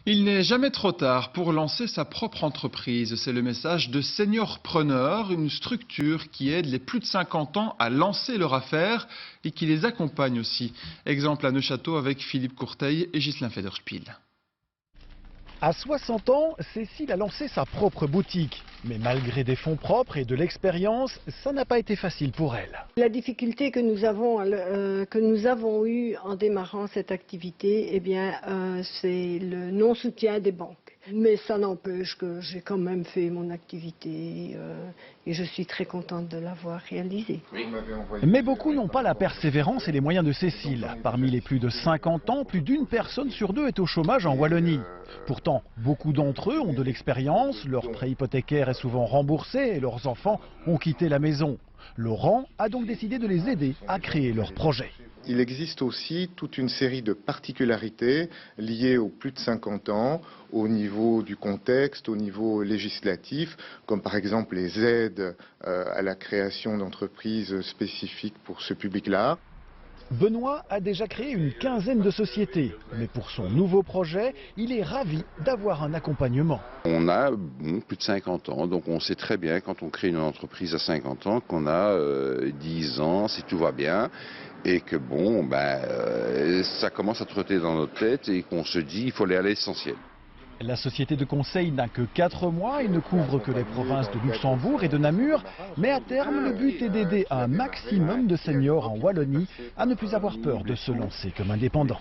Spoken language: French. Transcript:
Il n'est jamais trop tard pour lancer sa propre entreprise. C'est le message de Seniorpreneur, une structure qui aide les plus de 50 ans à lancer leur affaire et qui les accompagne aussi. Exemple à Neuchâtel avec Philippe Courteil et Ghislain Federspiel. À 60 ans, Cécile a lancé sa propre boutique. Mais malgré des fonds propres et de l'expérience, ça n'a pas été facile pour elle. La difficulté que nous avons eue en démarrant cette activité, c'est le non-soutien des banques. Mais ça n'empêche que j'ai quand même fait mon activité et je suis très contente de l'avoir réalisée. Mais beaucoup n'ont pas la persévérance et les moyens de Cécile. Parmi les plus de 50 ans, plus d'une personne sur deux est au chômage en Wallonie. Pourtant, beaucoup d'entre eux ont de l'expérience, leur prêt hypothécaire est souvent remboursé et leurs enfants ont quitté la maison. Laurent a donc décidé de les aider à créer leur projet. Il existe aussi toute une série de particularités liées aux plus de 50 ans, au niveau du contexte, au niveau législatif, comme par exemple les aides à la création d'entreprises spécifiques pour ce public-là. Benoît a déjà créé une quinzaine de sociétés, mais pour son nouveau projet, il est ravi d'avoir un accompagnement. On a plus de 50 ans, donc on sait très bien quand on crée une entreprise à 50 ans qu'on a 10 ans si tout va bien et que ça commence à trotter dans notre tête et qu'on se dit il faut aller à l'essentiel. La société de conseil n'a que 4 mois et ne couvre que les provinces de Luxembourg et de Namur. Mais à terme, le but est d'aider un maximum de seniors en Wallonie à ne plus avoir peur de se lancer comme indépendants.